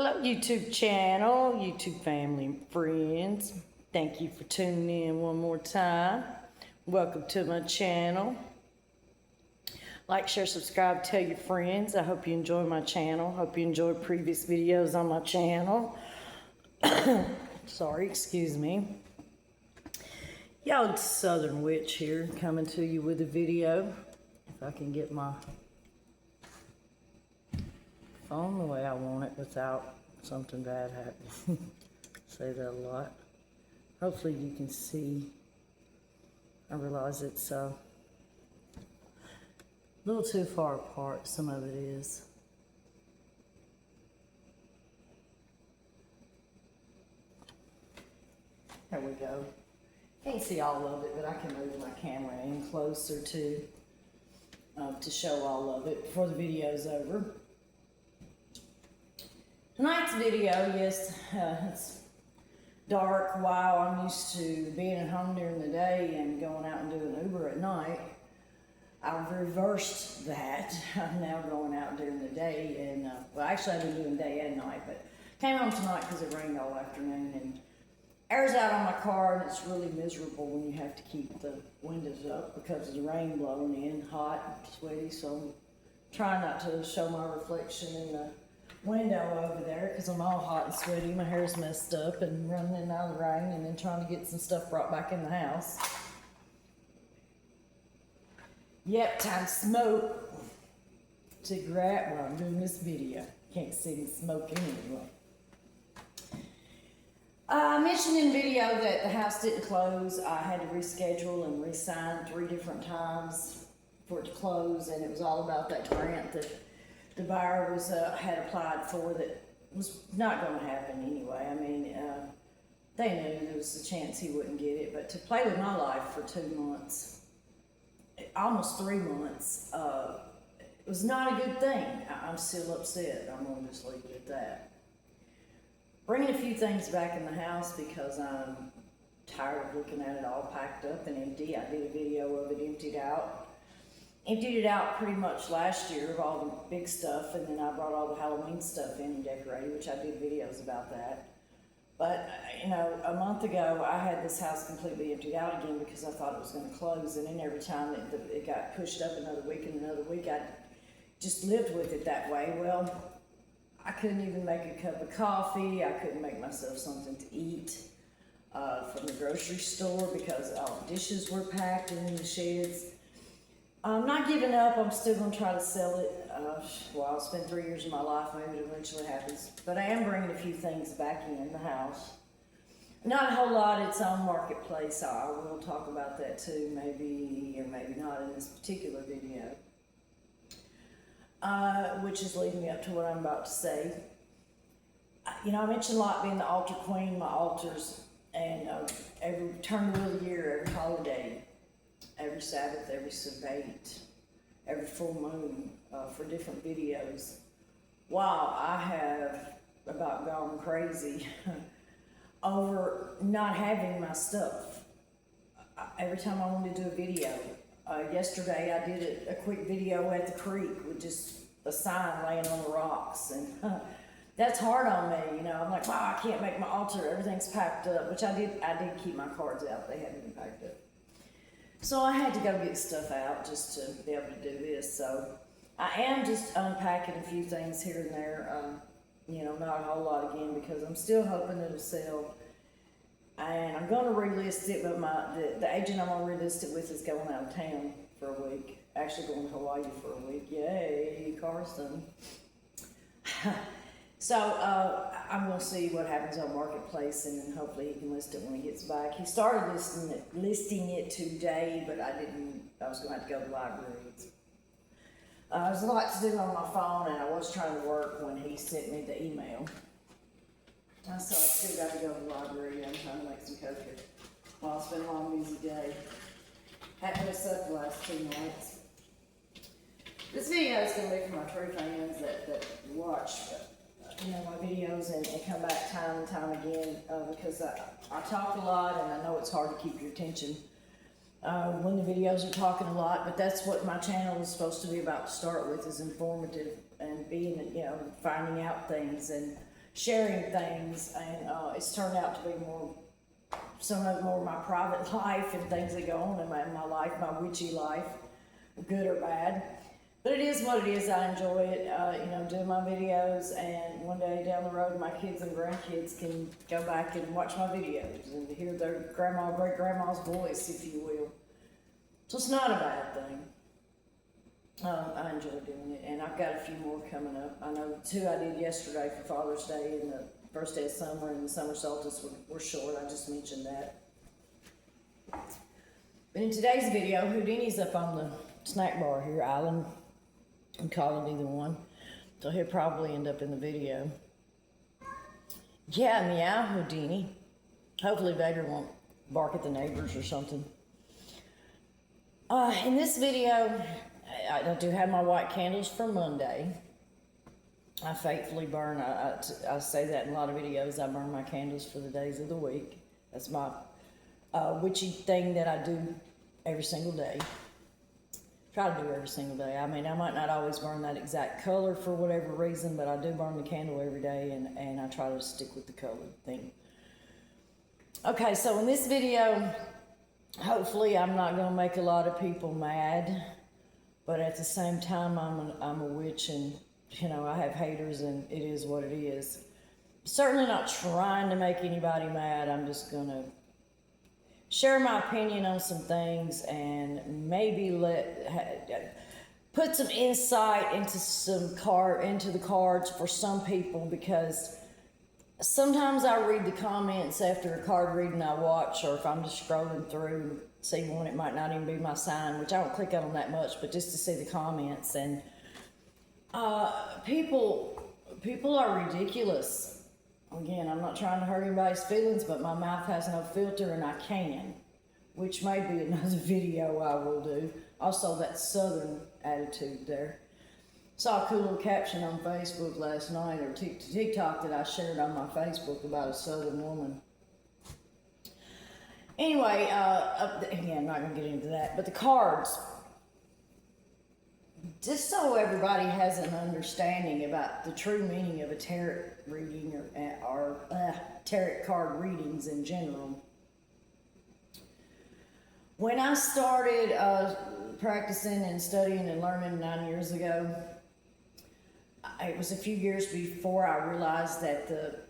Hello, YouTube channel, YouTube family and friends. Thank you for tuning in one more time. Welcome to my channel. Like, share, subscribe, tell your friends. I hope you enjoy my channel. Hope you enjoy previous videos on my channel. Sorry, excuse me. Y'all, Southern Witch here, coming to you with a video. If I can get my phone the way I want it without something bad happening. Say that a lot. Hopefully you can see. I realize it's a little too far apart, some of it is. There we go. Can't see all of it, but I can move my camera in closer to show all of it before the video's over. Tonight's video, yes, it's dark. While I'm used to being at home during the day and going out and doing Uber at night, I've reversed that. I'm now going out during the day, and well, actually I've been doing day and night, but came home tonight because it rained all afternoon, and air's out on my car, and it's really miserable when you have to keep the windows up because of the rain blowing in, hot, sweaty. So I'm trying not to show my reflection in the window over there because I'm all hot and sweaty. My hair's messed up and running in and out of the rain, and then trying to get some stuff brought back in the house. Yep, time to smoke. Cigarette while I'm doing this video. Can't see me smoking anyway. I mentioned in video that the house didn't close. I had to reschedule and re-sign 3 different times for it to close, and it was all about that grant that the buyer had applied for that was not going to happen anyway. I mean, they knew there was a chance he wouldn't get it, but to play with my life for 2 months, almost 3 months, it was not a good thing. I'm still upset. I'm going to just leave it at that. Bringing a few things back in the house because I'm tired of looking at it all packed up and empty. I did a video of it emptied out. Emptied it out pretty much last year of all the big stuff, and then I brought all the Halloween stuff in and decorated, which I did videos about that. But, you know, a month ago, I had this house completely emptied out again because I thought it was going to close, and then every time it got pushed up another week and another week, I just lived with it that way. Well, I couldn't even make a cup of coffee. I couldn't make myself something to eat from the grocery store because all the dishes were packed in the sheds. I'm not giving up. I'm still going to try to sell it. Well, I'll spend 3 years of my life. Maybe it eventually happens. But I am bringing a few things back in the house. Not a whole lot. It's on Marketplace. I will talk about that too, maybe or maybe not in this particular video. Which is leading me up to what I'm about to say. You know, I mentioned a lot being the altar queen, my altars, and every turn of the year, every holiday, every Sabbath, every Sabbath, every full moon for different videos. Wow, I have about gone crazy over not having my stuff. Every time I wanted to do a video, yesterday I did a quick video at the creek with just a sign laying on the rocks, and that's hard on me, you know. I'm like, wow, I can't make my altar, everything's packed up, which I did keep my cards out, they hadn't been packed up. So I had to go get stuff out just to be able to do this. So I am just unpacking a few things here and there, you know, not a whole lot again because I'm still hoping it'll sell. And I'm going to relist it, but the agent I'm going to relist it with is going out of town for a week. Actually going to Hawaii for a week. Yay, Carson. So I'm going to see what happens on Marketplace, and then hopefully he can list it when he gets back. He started listing it today, but I was going to have to go to the library. There's a lot to do on my phone, and I was trying to work when he sent me the email. So I still got to go to the library. I'm trying to make some coffee. Well, it's been a long, busy day. Haven't missed up the last 2 nights. This video is going to be for my true fans that watch, you know, my videos and come back time and time again because I talk a lot, and I know it's hard to keep your attention when the videos are talking a lot, but that's what my channel is supposed to be about to start with, is informative and being, you know, finding out things and sharing things, and it's turned out to be some of more my private life and things that go on in my life, my witchy life, good or bad. But it is what it is. I enjoy it, doing my videos, and one day down the road, my kids and grandkids can go back and watch my videos and hear their grandma, great grandma's voice, if you will. So it's not a bad thing. I enjoy doing it, and I've got a few more coming up. I know 2 I did yesterday for Father's Day and the first day of summer, and the summer solstice were short. I just mentioned that. But in today's video, Houdini's up on the snack bar here, Island. I'm calling either one, so he'll probably end up in the video. Yeah, meow, Houdini. Hopefully Vader won't bark at the neighbors or something. In this video, I do have my white candles for Monday. I faithfully burn, I say that in a lot of videos, I burn my candles for the days of the week. That's my witchy thing that I do every single day. Try to do every single day. I mean, I might not always burn that exact color for whatever reason, but I do burn the candle every day, and I try to stick with the color thing. Okay, so in this video, hopefully I'm not going to make a lot of people mad, but at the same time, I'm a witch, and, I have haters, and it is what it is. Certainly not trying to make anybody mad. I'm just going to share my opinion on some things, and maybe put some insight into the cards for some people, because sometimes I read the comments after a card reading I watch, or if I'm just scrolling through and see one, it might not even be my sign, which I don't click on them that much, but just to see the comments, and people are ridiculous. Again, I'm not trying to hurt anybody's feelings, but my mouth has no filter, and I can, which may be another video I will do. Also, that southern attitude there. Saw a cool little caption on Facebook last night, or TikTok, that I shared on my Facebook about a southern woman. Anyway, again, I'm not going to get into that, but the cards. Just so everybody has an understanding about the true meaning of a tarot reading, or tarot card readings in general. When I started practicing and studying and learning 9 years ago, it was a few years before I realized that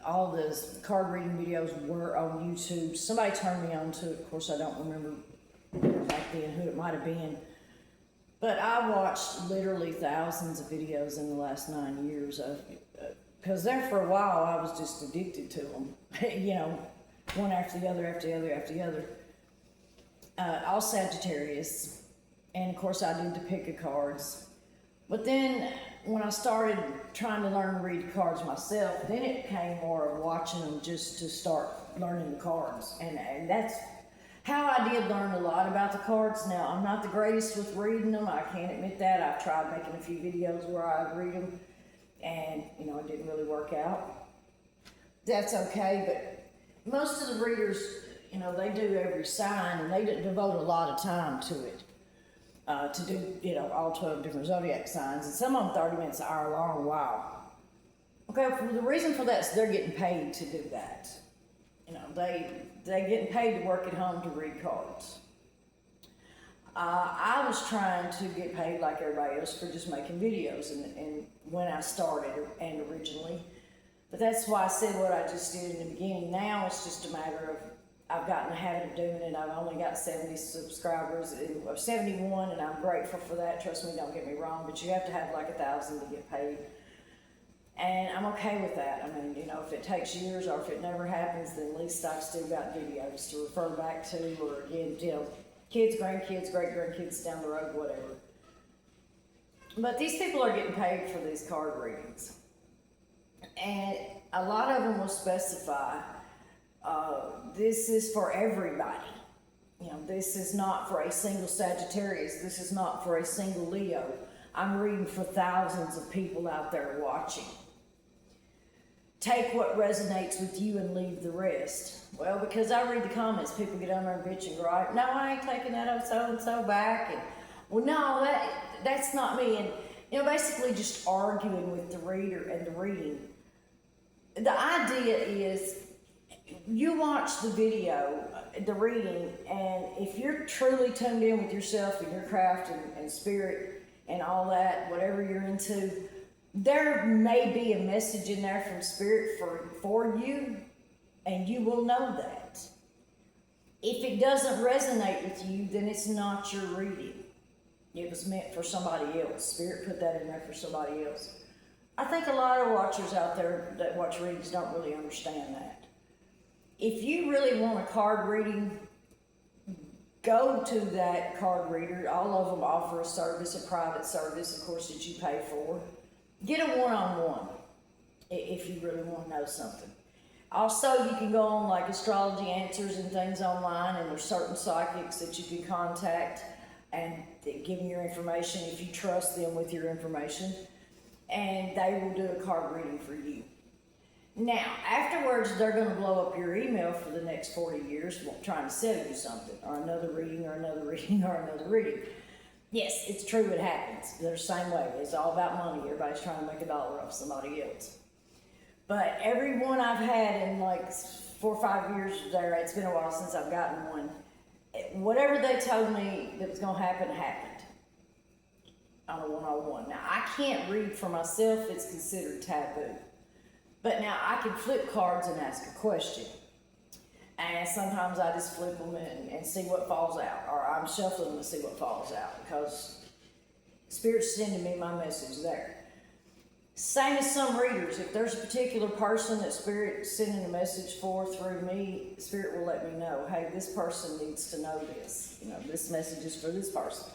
all the card reading videos were on YouTube. Somebody turned me on to it. Of course, I don't remember back then who it might have been. But I watched literally thousands of videos in the last 9 years, because there for a while I was just addicted to them, one after the other, after the other, after the other. All Sagittarius, and of course I did the pick of cards. But then when I started trying to learn to read the cards myself, then it became more of watching them just to start learning the cards, and that's how I did learn a lot about the cards. Now, I'm not the greatest with reading them, I can't admit that. I've tried making a few videos where I read them, and, it didn't really work out. That's okay, but most of the readers, they do every sign, and they devote a lot of time to it, to do, all 12 different zodiac signs, and some of them 30 minutes, an hour long. Wow. Okay, the reason for that is they're getting paid to do that. They getting paid to work at home to read cards. I was trying to get paid like everybody else for just making videos, and when I started and originally. But that's why I said what I just did in the beginning. Now it's just a matter of, I've gotten the habit of doing it. I've only got 70 subscribers, 71, and I'm grateful for that. Trust me, don't get me wrong, but you have to have like 1,000 to get paid. And I'm okay with that. I mean, if it takes years or if it never happens, then at least I've still got videos to refer back to, or again, kids, grandkids, great-grandkids down the road, whatever. But these people are getting paid for these card readings. And a lot of them will specify, this is for everybody. This is not for a single Sagittarius. This is not for a single Leo. I'm reading for thousands of people out there watching. Take what resonates with you and leave the rest. Well, because I read the comments, people get on there and bitch and gripe. No, I ain't taking that so-and-so back. And, well, no, that's not me. And, basically just arguing with the reader and the reading. the idea is you watch the video, the reading, and if you're truly tuned in with yourself and your craft and spirit and all that, whatever you're into, there may be a message in there from spirit for you, and you will know that. If it doesn't resonate with you, then it's not your reading. It was meant for somebody else. Spirit put that in there for somebody else. I think a lot of watchers out there that watch readings don't really understand that. If you really want a card reading, go to that card reader. All of them offer a service, a private service, of course, that you pay for. Get a one-on-one if you really want to know something. Also, you can go on like Astrology Answers and things online, and there's certain psychics that you can contact and give them your information if you trust them with your information, and they will do a card reading for you. Now, afterwards, they're going to blow up your email for the next 40 years trying to sell you something, or another reading, or another reading, or another reading. Yes, it's true, it happens. They're the same way. It's all about money. Everybody's trying to make a dollar off somebody else. But every one I've had in like 4 or 5 years there, it's been a while since I've gotten one. Whatever they told me that was going to happen, happened on a one-on-one. Now, I can't read for myself. It's considered taboo. But now I can flip cards and ask a question. And sometimes I just flip them and see what falls out. Or I'm shuffling them to see what falls out, because Spirit's sending me my message there. Same as some readers. If there's a particular person that Spirit's sending a message for through me, Spirit will let me know, hey, this person needs to know this. You know, this message is for this person.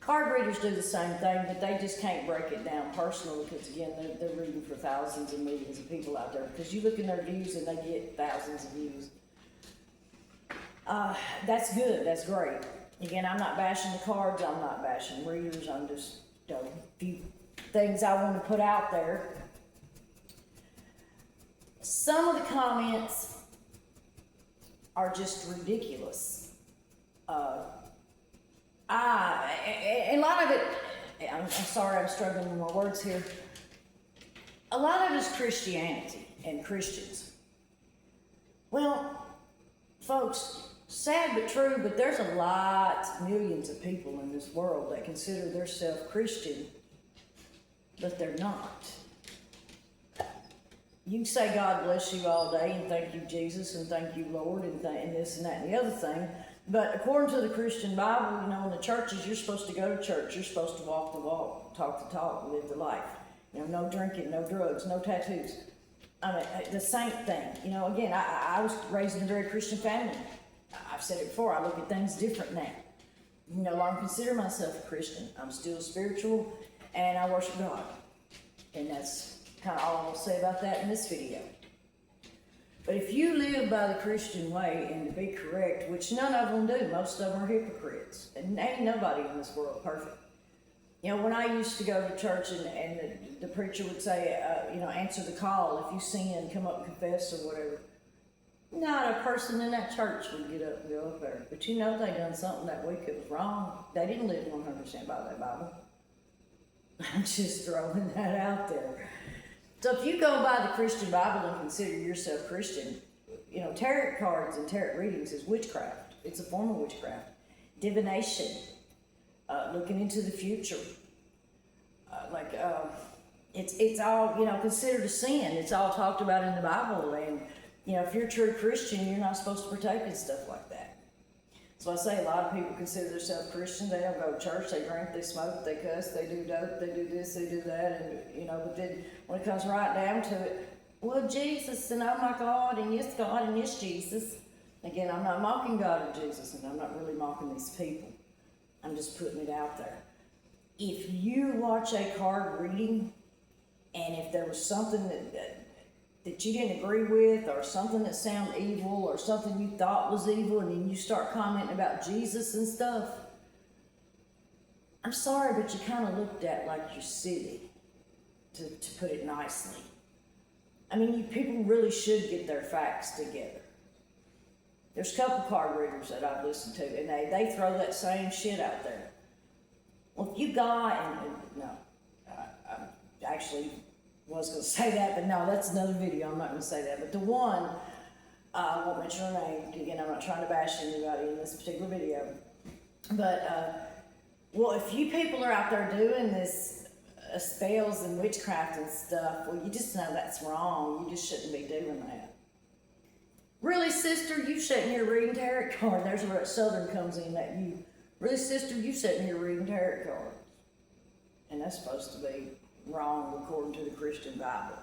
Card readers do the same thing, but they just can't break it down personally, because again, they're reading for thousands and millions of people out there. Because you look in their views and they get thousands of views. That's good. That's great. Again, I'm not bashing the cards. I'm not bashing readers. I'm just a few things I want to put out there. Some of the comments are just ridiculous. A lot of it, I'm sorry, I'm struggling with my words here. A lot of it is Christianity and Christians. Well, folks, sad but true, but there's a lot, millions of people in this world that consider themselves Christian, but they're not. You can say God bless you all day and thank you Jesus and thank you Lord and this and that and the other thing, but according to the Christian Bible, you know, in the churches, you're supposed to go to church, you're supposed to walk the walk, talk the talk, live the life. You know, no drinking, no drugs, no tattoos. I mean, the saint thing. You know, again, I was raised in a very Christian family. I've said it before, I look at things different now. No longer consider myself a Christian. I'm still spiritual and I worship God. And that's kind of all I'm going to say about that in this video. But if you live by the Christian way and to be correct, which none of them do, most of them are hypocrites. And ain't nobody in this world perfect. You know, when I used to go to church and the preacher would say, you know, answer the call. If you sin, come up and confess or whatever. Not a person in that church would get up and go up there. But you know, they done something that week that was wrong. They didn't live 100% by that Bible. I'm just throwing that out there. So if you go by the Christian Bible and consider yourself Christian, you know, tarot cards and tarot readings is witchcraft. It's a form of witchcraft. Divination, looking into the future. It's all, you know, considered a sin. It's all talked about in the Bible. And, you know, if you're a true Christian, you're not supposed to partake in stuff like that. So I say a lot of people consider themselves Christian. They don't go to church. They drink, they smoke, they cuss, they do dope, they do this, they do that. And, you know, but then when it comes right down to it, well, Jesus, and oh my God, and yes, God, and yes, Jesus. Again, I'm not mocking God or Jesus, and I'm not really mocking these people. I'm just putting it out there. If you watch a card reading, and if there was something that you didn't agree with, or something that sounded evil, or something you thought was evil, and then you start commenting about Jesus and stuff, I'm sorry, but you kind of looked at like you're silly, to put it nicely. I mean, people really should get their facts together. There's a couple card readers that I've listened to, and they throw that same shit out there. Well, if you got, no, actually, was going to say that, but no, that's another video. I'm not going to say that. But the one, I won't mention her name. Again, I'm not trying to bash anybody in this particular video. But, well, if you people are out there doing this spells and witchcraft and stuff, well, you just know that's wrong. You just shouldn't be doing that. Really, sister, you sitting here reading tarot cards. There's where Southern comes in, that you. Really, sister, you sitting here reading tarot cards. And that's supposed to be wrong according to the Christian Bible.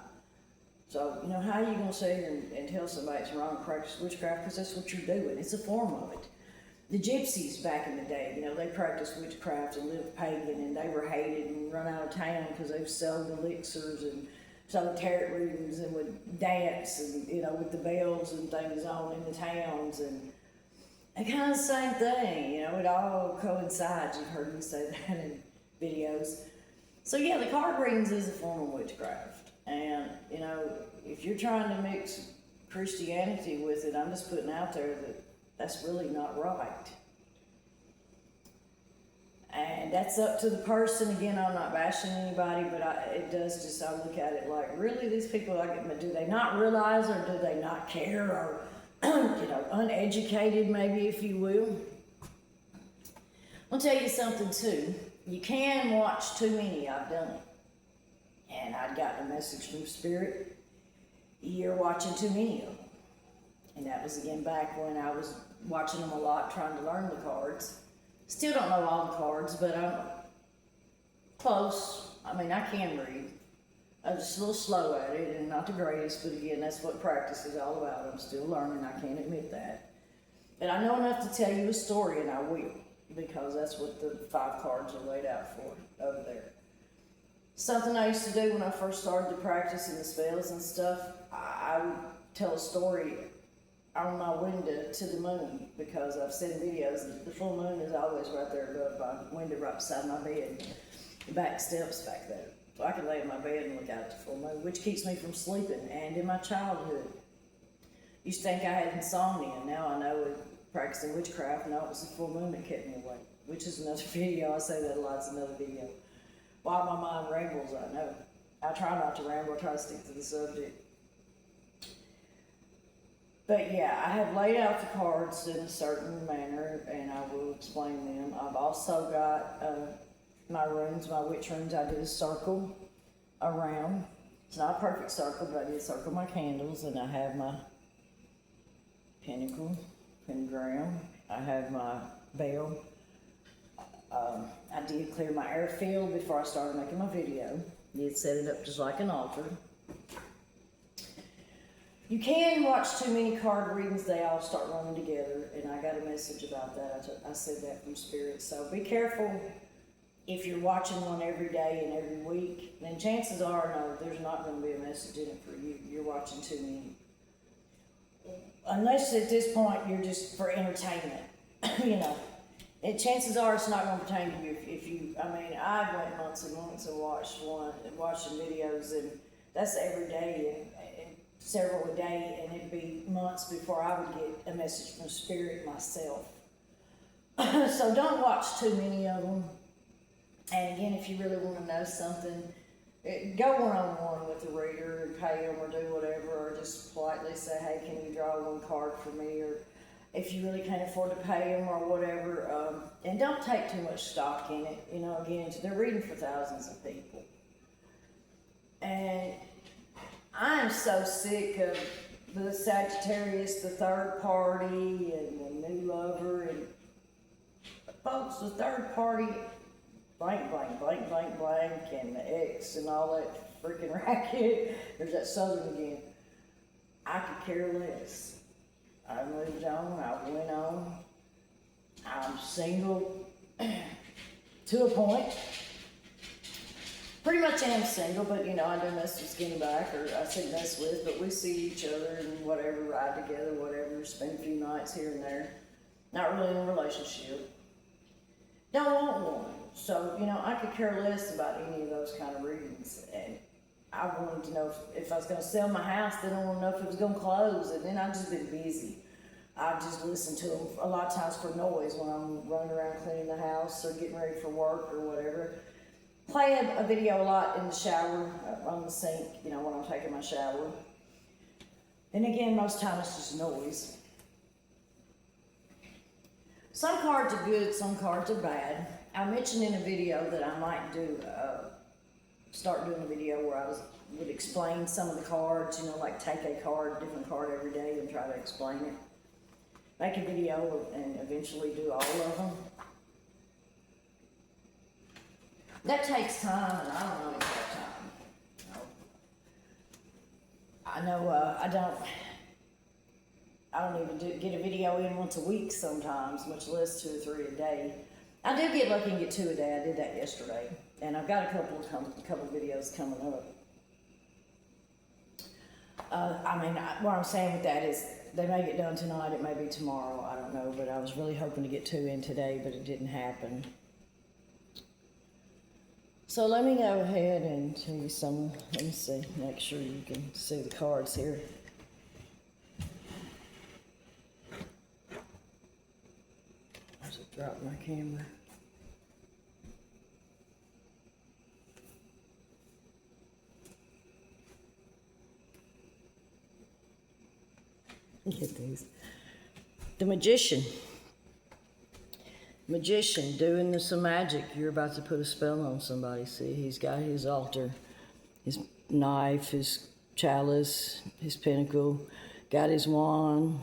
So, you know, how are you going to sit here and tell somebody it's wrong to practice witchcraft? Because that's what you're doing. It's a form of it. The gypsies back in the day, you know, they practiced witchcraft and lived pagan, and they were hated and run out of town because they sold elixirs and sold tarot readings and would dance and, you know, with the bells and things on in the towns. And kind of the same thing, you know, it all coincides. You've heard me say that in videos. So yeah, the card readings is a form of witchcraft. And, you know, if you're trying to mix Christianity with it, I'm just putting out there that that's really not right. And that's up to the person. Again, I'm not bashing anybody, but it does just, I look at it like, really, these people, like, do they not realize, or do they not care, or, you know, uneducated maybe, if you will? I'll tell you something too. You can watch too many. I've done it. And I'd gotten a message from Spirit, you're watching too many of them. And that was again back when I was watching them a lot, trying to learn the cards. Still don't know all the cards, but I'm close. I mean, I can read. I'm just a little slow at it and not the greatest, but again, that's what practice is all about. I'm still learning, I can't admit that. But I know enough to tell you a story, and I will, because that's what the 5 cards are laid out for over there. Something I used to do when I first started to practice in the spells and stuff, I would tell a story on my window to the moon, because I've seen videos that the full moon is always right there above my window, right beside my bed, the back steps back there. So I can lay in my bed and look out at the full moon, which keeps me from sleeping. And in my childhood, used to think I had insomnia. Now I know with practicing witchcraft, no, it was the full moon that kept me awake, which is another video. I say that a lot, it's another video. Why my mind rambles, I know. I try not to ramble, I try to stick to the subject. But yeah, I have laid out the cards in a certain manner, and I will explain them. I've also got my runes, my witch runes. I did a circle around. It's not a perfect circle, but I did circle my candles, and I have my pentacle, pentagram. I have my bell. I did clear my airfield before I started making my video. Did set it up just like an altar. You can watch too many card readings, they all start running together, and I got a message about that. I said that from Spirit. So be careful if you're watching one every day and every week, then chances are, no, there's not going to be a message in it for you. You're watching too many. Unless at this point you're just for entertainment, you know. And chances are it's not going to pertain to you if you, I mean, I went months and months and watching videos, and that's every day and several a day, and it'd be months before I would get a message from Spirit myself. So don't watch too many of them. And again, if you really want to know something, go one-on-one with the reader and pay them or do whatever, or just politely say, hey, can you draw one card for me? Or if you really can't afford to pay them or whatever. And don't take too much stock in it. You know, again, they're reading for thousands of people. And I am so sick of the Sagittarius, the third party, and the new lover. And folks, the third party, blank, blank, blank, blank, blank, and the ex and all that freaking racket. There's that Southern again. I could care less. I moved on, I went on. I'm single to a point. Pretty much am single, but you know, I do mess with Skinny Back, or I say mess with, but we see each other and whatever, ride together, whatever, spend a few nights here and there. Not really in a relationship. Don't want one. So, you know, I could care less about any of those kind of readings. And I wanted to know if I was going to sell my house, then I wanted to know if it was going to close. And then I've just been busy. I just listen to them a lot of times for noise when I'm running around cleaning the house or getting ready for work or whatever. play a video a lot in the shower, on the sink, you know, when I'm taking my shower. And again, most times it's just noise. Some cards are good, some cards are bad. I mentioned in a video that I might start doing a video where I would explain some of the cards, you know, like take a card, different card every day and try to explain it. Make a video and eventually do all of them. That takes time, and I don't always have time. I know I don't even get a video in once a week sometimes, much less 2 or 3 a day. I do get lucky and get 2 a day. I did that yesterday, and I've got a couple videos coming up. What I'm saying with that is they may get done tonight, it may be tomorrow, I don't know, but I was really hoping to get 2 in today, but it didn't happen. So let me go ahead and show you some, let me see, make sure you can see the cards here. I just dropped my camera. Look at these. The Magician. Magician doing some magic. You're about to put a spell on somebody. See, he's got his altar, his knife, his chalice, his pentacle, got his wand,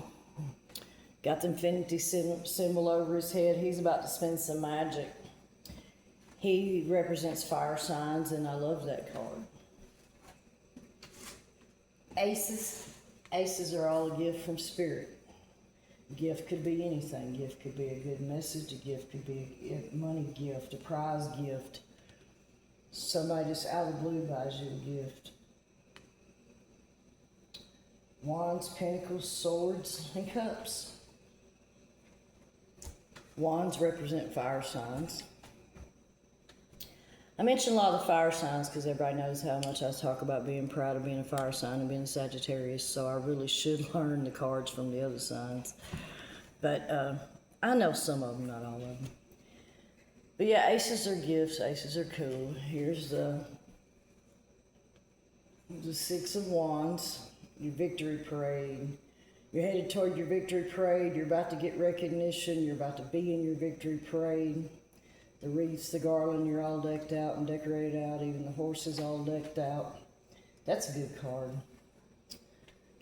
got the infinity symbol over his head. He's about to spend some magic. He represents fire signs, and I love that card. Aces. Aces are all a gift from Spirit. Gift could be anything. Gift could be a good message. A gift could be a money gift, a prize gift. Somebody just out of the blue buys you a gift. Wands, pentacles, swords, and cups. Wands represent fire signs. I mention a lot of the fire signs because everybody knows how much I talk about being proud of being a fire sign and being a Sagittarius, so I really should learn the cards from the other signs. But I know some of them, not all of them. But yeah, aces are gifts. Aces are cool. Here's the 6 of Wands, your victory parade. You're headed toward your victory parade. You're about to get recognition. You're about to be in your victory parade. The wreaths, the garland, you're all decked out and decorated out. Even the horse is all decked out. That's a good card.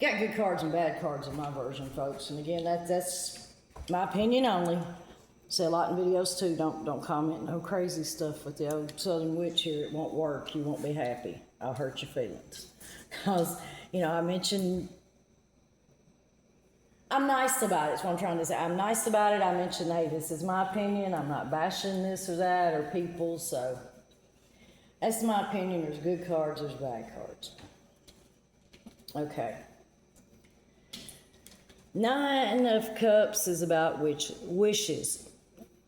Got good cards and bad cards in my version, folks. And again, that's my opinion only. Say a lot in videos too. Don't comment no crazy stuff with the old Southern Witch here. It won't work. You won't be happy. I'll hurt your feelings. Because, you know, I mentioned I'm nice about it. That's what I'm trying to say. I'm nice about it. I mentioned, hey, this is my opinion. I'm not bashing this or that or people. So that's my opinion. There's good cards. There's bad cards. Okay. 9 of Cups is about wishes.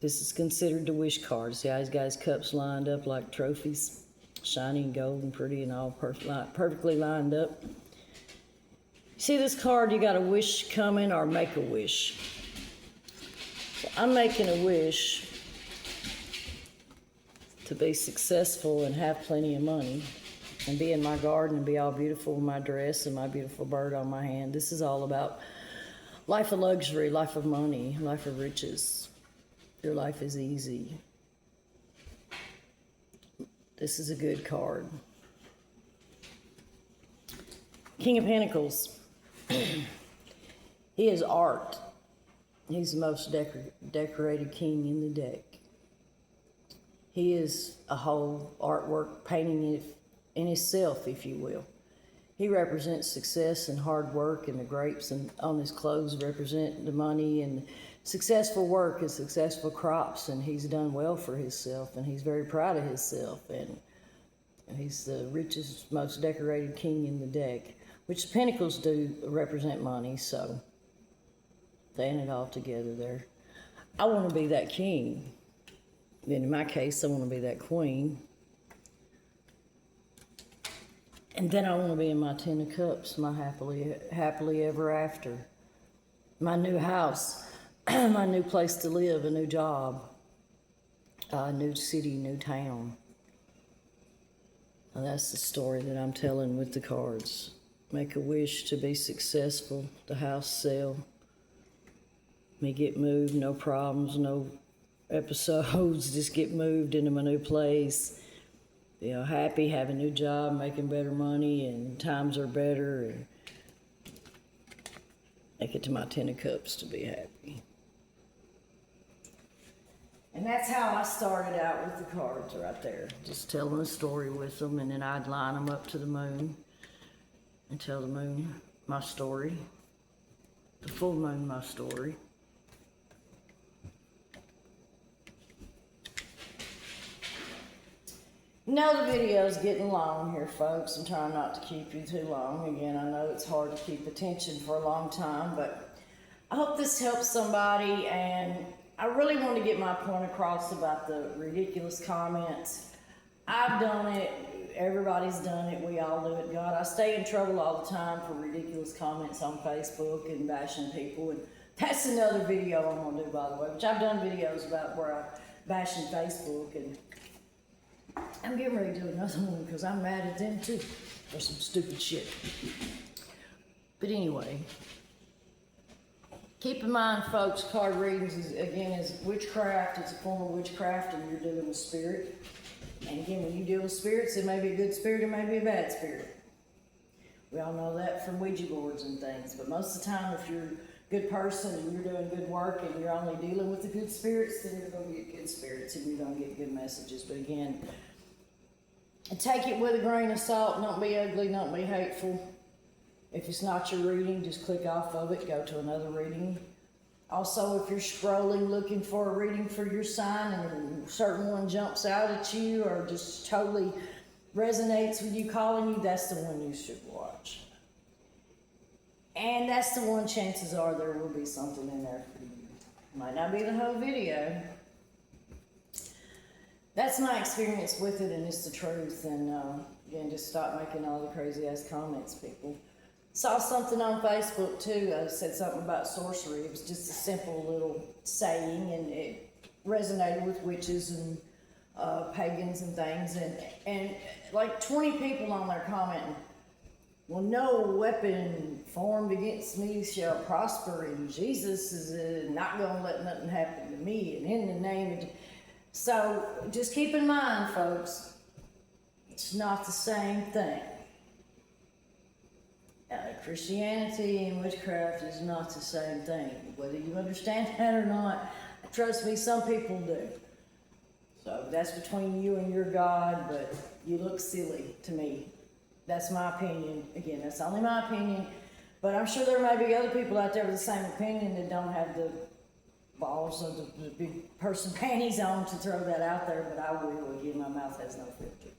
This is considered the wish card. See how he's got his cups lined up like trophies, shiny and gold and pretty and all perfectly lined up. See this card, you got a wish coming or make a wish. So I'm making a wish to be successful and have plenty of money and be in my garden and be all beautiful with my dress and my beautiful bird on my hand. This is all about life of luxury, life of money, life of riches. Your life is easy. This is a good card. King of Pentacles. He is art. He's the most decorated king in the deck. He is a whole artwork, painting in himself, if you will. He represents success and hard work, and the grapes on his clothes represent the money and successful work and successful crops, and he's done well for himself, and he's very proud of himself, and he's the richest, most decorated king in the deck. Which the Pentacles do represent money, so they end it all together there. I want to be that king. Then in my case, I want to be that queen. And then I want to be in my 10 of Cups, my happily ever after. My new house, my new place to live, a new job, a new city, new town. And that's the story that I'm telling with the cards. Make a wish to be successful, the house sell, me get moved, no problems, no episodes, just get moved into my new place. Happy, have a new job, making better money, and times are better, and make it to my 10 of cups to be happy. And that's how I started out with the cards right there. Just telling a story with them, and then I'd line them up to the moon and tell the moon my story, the full moon my story. The video's getting long here, folks. I'm trying not to keep you too long. Again, I know it's hard to keep attention for a long time, but I hope this helps somebody, and I really want to get my point across about the ridiculous comments. I've done it. Everybody's done it. We all do it. God, I stay in trouble all the time for ridiculous comments on Facebook and bashing people, and that's another video I'm going to do, by the way, which I've done videos about where I bash in Facebook, and I'm getting ready to do another one because I'm mad at them too for some stupid shit. But anyway, keep in mind, folks, card readings is witchcraft. It's a form of witchcraft, and you're dealing with spirit. And again, when you deal with spirits, it may be a good spirit, it may be a bad spirit. We all know that from Ouija boards and things. But most of the time, if you're a good person and you're doing good work and you're only dealing with the good spirits, then you're going to get good spirits and you're going to get good messages. But again, take it with a grain of salt. Don't be ugly, don't be hateful. If it's not your reading, just click off of it, go to another reading. Also, if you're scrolling looking for a reading for your sign and a certain one jumps out at you or just totally resonates with you, calling you, that's the one you should watch. And that's the one, chances are there will be something in there for you. Might not be the whole video. That's my experience with it, and it's the truth. And again, just stop making all the crazy ass comments, people. Saw something on Facebook too. Said something about sorcery. It was just a simple little saying, and it resonated with witches and pagans and things. And like 20 people on there commenting, well, no weapon formed against me shall prosper, and Jesus is not going to let nothing happen to me. And in the name of... So just keep in mind, folks, it's not the same thing. Christianity and witchcraft is not the same thing. Whether you understand that or not, trust me, some people do. So that's between you and your God, but you look silly to me. That's my opinion. Again, that's only my opinion. But I'm sure there may be other people out there with the same opinion that don't have the balls of the big person panties on to throw that out there, but I will. Again, my mouth has no filter.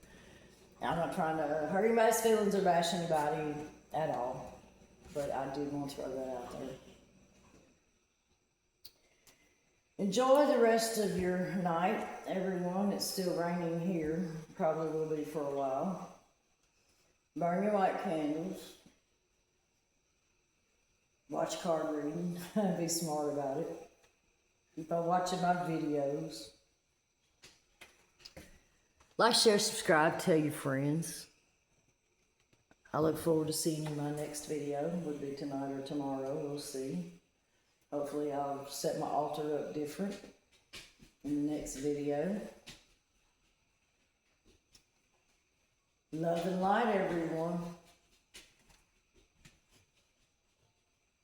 I'm not trying to hurt anybody's feelings or bash anybody at all, but I did want to throw that out there. Enjoy the rest of your night, everyone. It's still raining here, probably will be for a while. Burn your white candles. Watch card reading. Be smart about it. Keep on watching my videos. Like, share, subscribe, tell your friends. I look forward to seeing you in my next video. Would be tonight or tomorrow, we'll see. Hopefully I'll set my altar up different in the next video. Love and light, everyone.